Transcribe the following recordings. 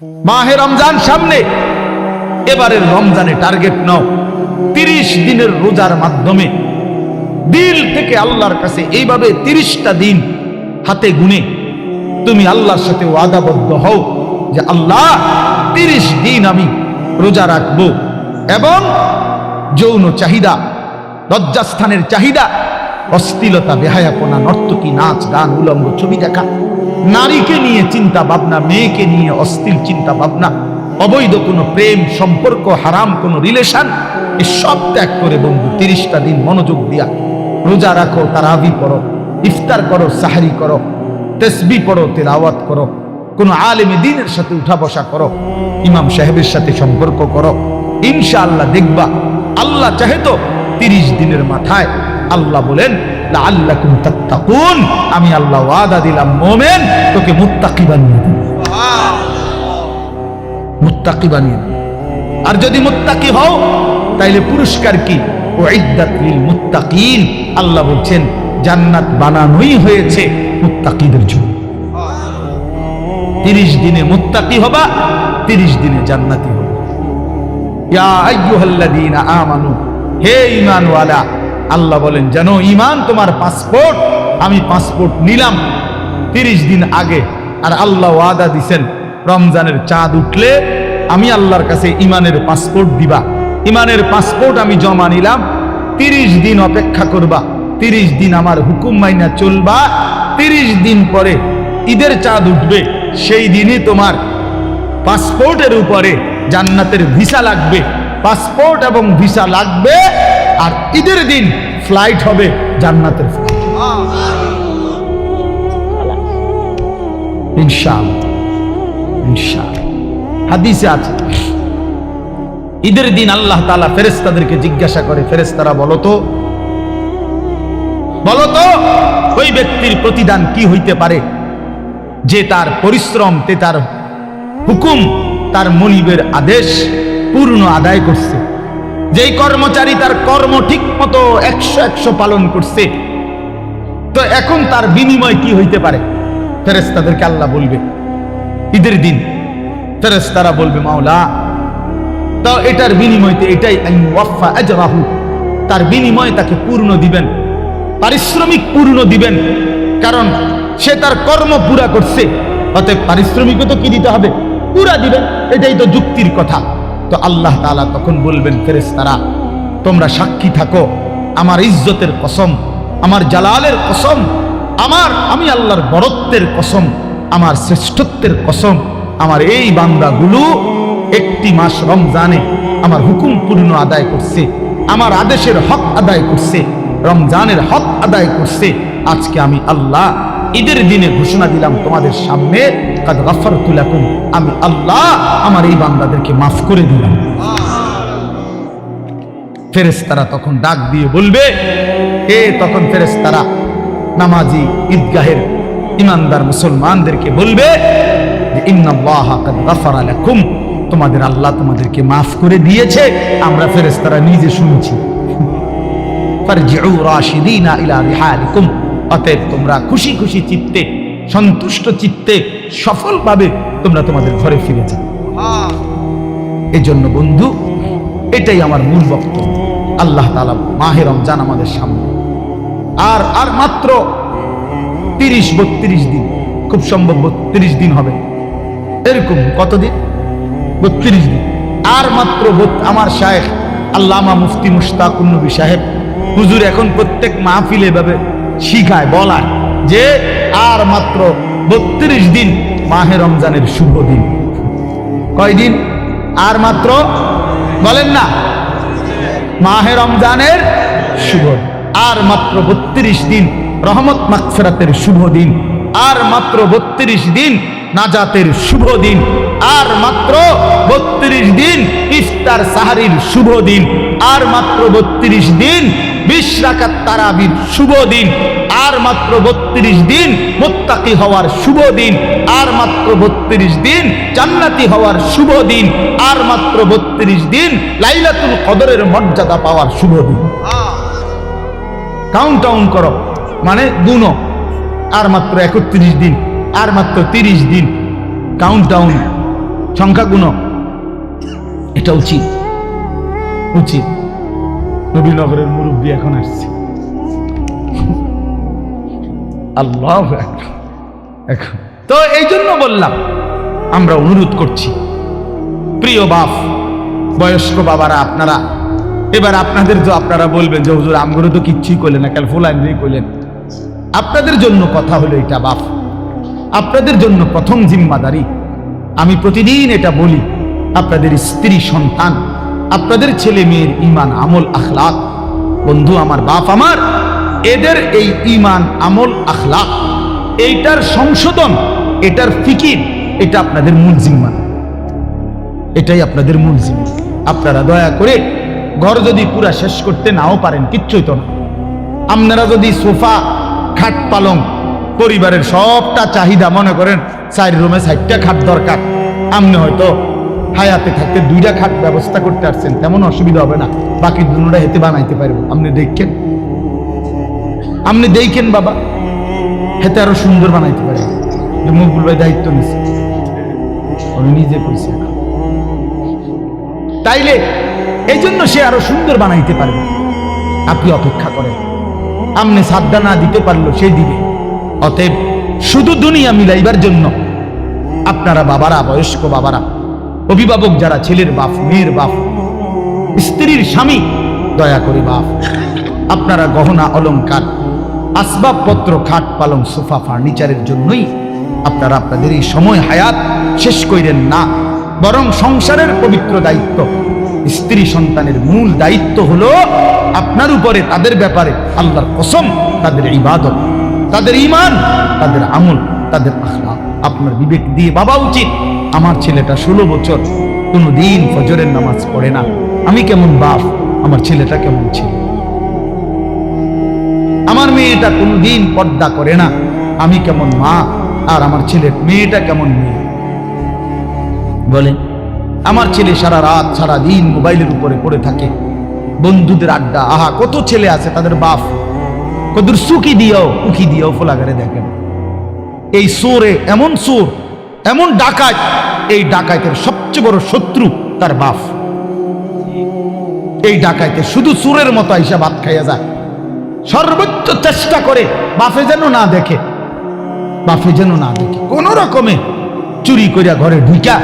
মাহে রমজান সামনে, এবারের রমজানে টার্গেট নাও 30 দিনের রোজার মাধ্যমে দিল থেকে আল্লাহর কাছে এইভাবে 30টা দিন হাতে গুনে তুমি আল্লাহর সাথে ওয়াদাবদ্ধ হও যে আল্লাহ 30 দিন আমি রোজা রাখবো, এবং যৌন চাহিদা, লজ্জাস্থানের চাহিদা, অশ্লীলতা, বেহায়াপনা, নর্তকী, নাচ গান, উলঙ্গ ছবি দেখা, নারীকে নিয়ে চিন্তা ভাবনা, মেয়েকে নিয়ে অশ্লীল চিন্তা ভাবনা, অবৈধ কোনো প্রেম সম্পর্ক, হারাম কোনো রিলেশন, এসব ত্যাগ করে বন্ধু 30টা দিন মনোযোগ দিয়া রোজা রাখো, তারাবি পড়ো, ইফতার করো, সাহরি করো, তাসবিহ পড়ো, তেলাওয়াত করো, কোন আলেমে দ্বীনের সাথে উঠা বসা করো, ইমাম সাহেবের সাথে সম্পর্ক করো। ইনশাআল্লাহ দেখবা আল্লাহ চাহে তো 30 দিনের মাথায় আল্লাহ বলেন লাআল্লাকুম তাত্তাকুন, আমি আল্লাহ ওয়াদা দিলাম মুমিন তোকে মুত্তাকি বানিয়ে দেব, মুত্তাকি বানিয়ে দেব। আর যদি মুত্তাকি হও তাইলে পুরস্কার কি? উইদ্দাত লিল মুত্তাকিন, আল্লাহ বলছেন জান্নাত বানানোই হয়েছে মুত্তাকিদের জন্য। 30 দিনে মুত্তাকি হবা, 30 দিনে জান্নাতি হবা। ইয়া আইয়ুহাল্লাযীনা আমানু, হে ঈমানওয়ালা, আল্লাহ বলেন জানো ঈমান তোমার পাসপোর্ট, আমি পাসপোর্ট নিলাম 30 দিন আগে, আর আল্লাহ ওয়াদা দিবেন রমজানের চাঁদ উঠলে আমি আল্লাহর কাছে ঈমানের পাসপোর্ট দিবা। ঈমানের পাসপোর্ট আমি জমা নিলাম, 30 দিন অপেক্ষা করবা, 30 দিন আমার হুকুম মাইনা চলবা, 30 দিন পরে ঈদের চাঁদ উঠবে, সেই দিনই তোমার পাসপোর্টের উপরে জান্নাতের ভিসা লাগবে, পাসপোর্ট এবং ভিসা লাগবে, আর ঈদের দিন ফ্লাইট হবে জান্নাতের ফ্লাইট ইনশাআল্লাহ। ইনশাআল্লাহ হাদিসে আছে ঈদের দিন আল্লাহ তাআলা ফেরেশতাদেরকে জিজ্ঞাসা করে, ফেরেশতারা বলো তো ওই ব্যক্তির প্রতিদান কি হইতে পারে যে তার পরিশ্রম, তার হুকুম, তার মনিবের আদেশ পূর্ণ আদায় করছে, যেই কর্মচারী তার কর্ম ঠিক মতো 100 পালন করছে, তো এখন তার বিনিময় কি হইতে পারে? ফেরেশতাদেরকে আল্লাহ বলবে ঈদের দিন, ফেরেশতারা বলবে মাওলা তো এটার বিনিময়তে এটাই ওয়াফা আজরাহু, তার বিনিময় তাকে পূর্ণ দিবেন, পারিশ্রমিক পূর্ণ দিবেন, কারণ সে তার কর্ম পুরা করছে, অতএব পারিশ্রমিকও তো কি দিতে হবে? পুরা দিবেন, এটাই তো যুক্তির কথা। তো আল্লাহ তাআলা তখন বলবেন ফেরেশতারা তোমরা সাক্ষী থাকো, আমার ইজ্জতের কসম, আমার জালালের কসম, আমি আল্লাহর বড়ত্বের কসম, আমার শ্রেষ্ঠত্বের কসম, আমার এই বান্দাগুলো একটি মাস রমজানে আমার হুকুম পূর্ণ আদায় করছে, আমার আদেশের হক আদায় করছে, রমজানের হক আদায় করছে। আজকে আমি আল্লাহ ঈদের দিনে ঘোষণা দিলাম তোমাদের সামনে, কাদ গাফারতু লাকুম, আমি আল্লাহ আমার এই বান্দাদেরকে মাফ করে দিলাম। ফেরেশতারা তখন ডাক দিয়ে বলবে, তখন ফেরেশতারা নামাজি ঈদগাহের ইমানদার মুসলমানদেরকে বলবে যে ইন্নাল্লাহা কাদ গাফারা লাকুম, তোমাদের আল্লাহ তোমাদেরকে মাফ করে দিয়েছে, আমরা ফেরেশতারা নিজে শুনছি। ফারজিউ রাশিদিনা ইলা রিহালিকুম, অতএব তোমরা খুশি খুশি চিত্তে, সন্তুষ্ট চিত্তে, সফলভাবে তোমরা তোমাদের ঘরে ফিরে যাও। এজন্য বন্ধু এটাই আমার মূল বক্তব্য। আল্লাহ তাআলা মাহে রমজান আমাদের সামনে, আর মাত্র 30-32 দিন, খুব সম্ভব 32 দিন হবে, এরকম কতদিন? 32 দিন। আর মাত্র আমার শায়েখ আল্লামা মুফতি মুশতাকুন নবী সাহেব হুজুর এখন প্রত্যেক মাহফিলে ভাবে শিখায়, বলায় যে আর মাত্র 32 দিন মাহে রমজানের শুভ দিন। কয়দিন? আর মাত্র, বলেন না, মাহে রমজানের শুভ, আর মাত্র 32 দিন রহমত মাগফিরাতের শুভ দিন, আর মাত্র 32 দিন নাজাতের শুভ দিন, আর মাত্র 32 দিন ইফতার সাহারির শুভ দিন, আর মাত্র 32 দিন 20 রাকাত তারাবির শুভ দিন, আর মাত্র 32 দিন মুত্তাকি হওয়ার শুভ দিন, আর মাত্র 32 দিন জান্নাতি হওয়ার শুভ দিন, আর মাত্র 32 দিন লাইলাতুল কদরের মর্যাদা পাওয়ার শুভ দিন। কাউন্ট করো, মানে গুনো, আর মাত্র 31 দিন, আর মাত্র 30 দিন, কাউন্ট সংখ্যা গুণ, এটা উচিত উচিত। নবীনগরের মুরব্বী এখন আসছে, আল্লাহ এখন তো এই জন্য বললাম, আমরা অনুরোধ করছি প্রিয় বাপ, বয়স্ক বাবারা, আপনারা এবার আপনাদের যে আপনারা বলবেন যে হুজুর আমগুলো তো কিচ্ছুই করলেন না, কাল ফুলাইন করলেন, আপনাদের জন্য কথা হলো এটা বাপ, আপনাদের জন্য প্রথম জিম্মাদারি। আমি প্রতিদিন এটা বলি, আপনাদের স্ত্রী সন্তান, আপনাদের ছেলে মেয়ের ঈমান আমল আখলাক, বন্ধু আমার, বাপ আমার, এদের এই ঈমান আমল আখলাক, এইটার সংশোধন, এটার ফিকির, এটা আপনাদের মূল জিম্মা, এটাই আপনাদের মূল জিম্মা। আপনারা দয়া করে ঘর যদি পুরা শেষ করতে নাও পারেন, কিচ্ছুই তো না, আপনারা যদি সোফা খাট পালং পরিবারের সবটা চাহিদা, মনে করেন 4 রুমে 4টা খাট দরকার, আপনি হয়তো হায়াতে থাকতে 2টা খাট ব্যবস্থা করতে আসছেন, তেমন অসুবিধা হবে না, বাকি দুটোটা হেতে বানাইতে পারবো। আপনি দেখেন বাবা, হেতে আরো সুন্দর বানাইতে পারে। মকবুল ভাই দায়িত্ব নিচ্ছে, আমি নিজে করছি, তাইলে এই জন্য সে আরো সুন্দর বানাইতে পারবে। আপনি অপেক্ষা করেন, আপনি সাদ্দা না দিতে পারলো সে দিবে। অতএব শুধু দুনিয়া মিলাইবার জন্য আপনারা বাবারা, বয়স্ক বাবারা, অভিভাবক যারা, ছেলের বাপ, মেয়ের বাপ, স্ত্রীর স্বামী, দয়া করে বাপ, আপনারা গহনা অলংকার, আসবাবপত্র, খাট পালং, সোফা, ফার্নিচারের জন্যই আপনারা আপনাদের এই সময় হায়াত শেষ করেন না, বরং সংসারের পবিত্র দায়িত্ব, স্ত্রী সন্তানের মূল দায়িত্ব হলো আপনার উপরে, তাদের ব্যাপারে আল্লাহর কসম, তাদের ইবাদত, তাদের ঈমান, তাদের আমল, তাদের আখলাক। আপনার বিবেক দিয়ে ভাবা উচিত, আমার ছেলেটা 16 বছর কোনোদিন ফজরের নামাজ পড়ে না, আমি কেমন বাপ, আমার ছেলেটা কেমন ছেলে। আমার মেয়েটা কোনোদিন পর্দা করে না, আমি কেমন মা, আর আমার ছেলের মেয়েটা কেমন মেয়ে। বলে আমার ছেলে সারা রাত সারা দিন মোবাইলের উপরে পড়ে থাকে, বন্ধুদের আড্ডা, আহা কত ছেলে আছে তাদের বাপ কদুর সুকি দিও উকি দিও ফোলাগারে দেখেন। এই সোরে এমন সোর, এমন ডাকাত, এই ডাকাতের সবচেয়ে বড় শত্রু তার বাপ। এই ডাকাইতে শুধু চোরের মতো আইসা ভাত খাইয়া যায়, সর্বোচ্চ চেষ্টা করে বাপে যেন না দেখে, বাপে যেন না দেখে, কোন রকমে চুরি করিয়া ঘরে ঢুকা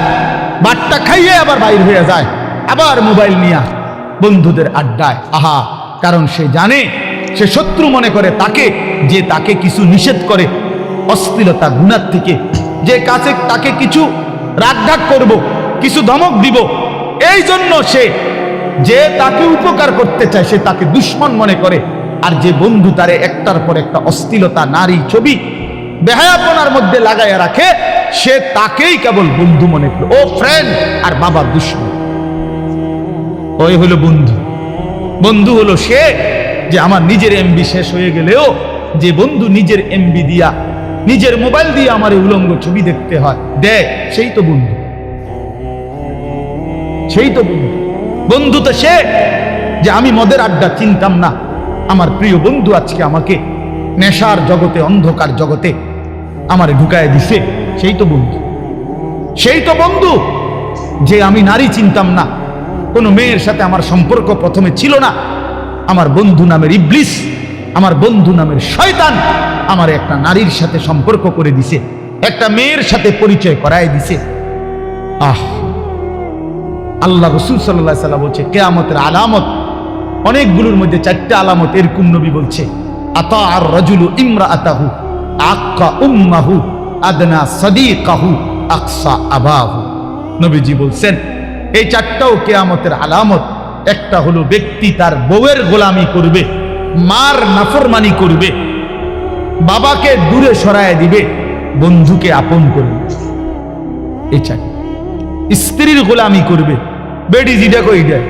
বাটটা খাইয়ে আবার বাইর হয়ে যায়, আবার মোবাইল নিয়া বন্ধুদের আড্ডায়, আহা, কারণ সে জানে, সে শত্রু মনে করে তাকে, যে তাকে কিছু নিষেধ করে অশ্লীলতা গুনাহ থেকে, যে কাছে তাকে কিছু রাগঢাক করব, কিছু ধমক দিব, এই জন্য সে যে তাকে উপকার করতে চায় সে তাকে দুশ্মন মনে করে। আর যে বন্ধু তারে একটার পর একটা অশ্লীলতা, নারী, ছবি, বেহায়াপনার মধ্যে লাগাইয়া রাখে, সে তাকেই কেবল বন্ধু মনে করে, ও ফ্রেন্ড, আর বাবার দুশ্মন। ওই হলো বন্ধু। বন্ধু হলো সে যে আমার নিজের এমবি শেষ হয়ে গেলেও যে বন্ধু নিজের এমবি দিয়া, নিজের মোবাইল দিয়ে আমার উলঙ্গ ছবি দেখতে হয়, দেখ, সেই তো বন্ধু, সেই তো বন্ধু। বন্ধু তো সে যে আমি মদের আড্ডা চিনতাম না, আমার প্রিয় বন্ধু আজকে আমাকে নেশার জগতে, অন্ধকার জগতে আমারে ঢুকায় দিছে, সেই তো বন্ধু। সেই তো বন্ধু যে আমি নারী চিনতাম না, কোনো মেয়ের সাথে আমার সম্পর্ক প্রথমে ছিল না, আমার বন্ধু নামের ইবলিস, আমার বন্ধু নামের শয়তান আমার একটা নারীর সাথে সম্পর্ক করে দিছে, একটা মেয়ের সাথে পরিচয় করায় দিছে। আহ, আল্লাহ রাসূল সাল্লাল্লাহু আলাইহি ওয়াসাল্লাম বলছে কিয়ামতের আলামত অনেকগুলোর মধ্যে 4টা আলামত এরকম নবী বলছে, আতা আর রাজুলু ইমরাআতাহু আক্কা উম্মাহু আদনা সাদিকাহু আকসা আবাহু। নবীজি বলছেন এই 4টাও কিয়ামতের আলামত। একটা হলো ব্যক্তি তার বউয়ের গোলামি করবে, মার নাফরমানি করবে, বাবাকে দূরে সরায় দিবে, বন্ধুকে আপন করবে। এই 4। স্ত্রীর গোলামি করবে, বেডি যেটা কই দেয়,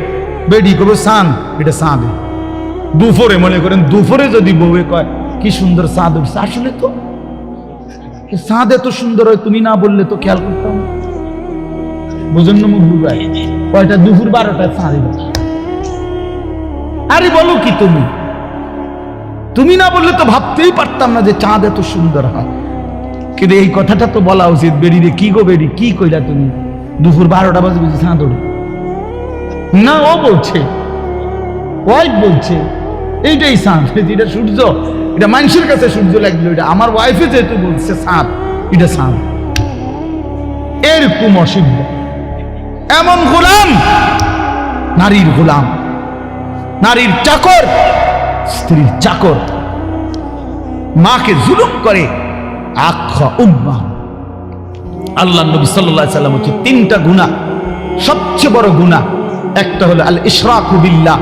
বেডি করবো সান, এটা সাঁদ। দুপুরে মনে করেন, দুপুরে যদি বউয়ে কয় কি সুন্দর চাঁদ উঠছে, আসলে তো চাঁদ এত সুন্দর হয়, তুমি না বললে তো খেয়াল করতাম। বুঝুন না মুখ বুঝাই, কয়টা দুপুর 12টায় চাঁদ। আরে বলো কি তুমি, তুমি না বললে তো ভাবতেই পারতাম না যে চাঁদ এত সুন্দর হয়। কিন্তু এই কথাটা তো বলা উচিত, বেরি রে, কি গো বেরি, কি কইলা তুমি, দুপুর 12টা বাজে বুঝি চাঁদ ওঠে না, ও বলছে, ওয়াইফ বলছে এইটাই চাঁদ, এটা সূর্য, এটা মানুষের কাছে সূর্য লাগলো, এটা আমার ওয়াইফে যেহেতু বলছে চাঁদ, এটা চাঁদ। এরকম অসিদ্ধ এমন গোলাম, নারীর গোলাম, নারীর চাকর, স্ত্রীর চাকর, মাকে জুলুম করে আখ্যা উম্মা। আল্লাহ নবী সাল্লাল্লাহু আলাইহি সাল্লাম হচ্ছে 3টা গুনাহ, সবচেয়ে বড় গুনাহ একটা হলো আল ইশরাকু বিল্লাহ,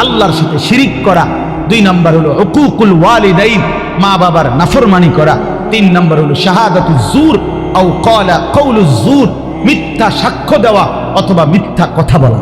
আল্লাহর সাথে শিরিক করা। 2 নাম্বার হলো উকুকুল ওয়ালিদাইন, মা বাবার নাফরমানি করা। 3 নাম্বার হলো শাহাদাতুজ জুর আও ক্বালা কাউলুজ জুর, মিথ্যা সাক্ষ্য দেওয়া অথবা মিথ্যা কথা বলা।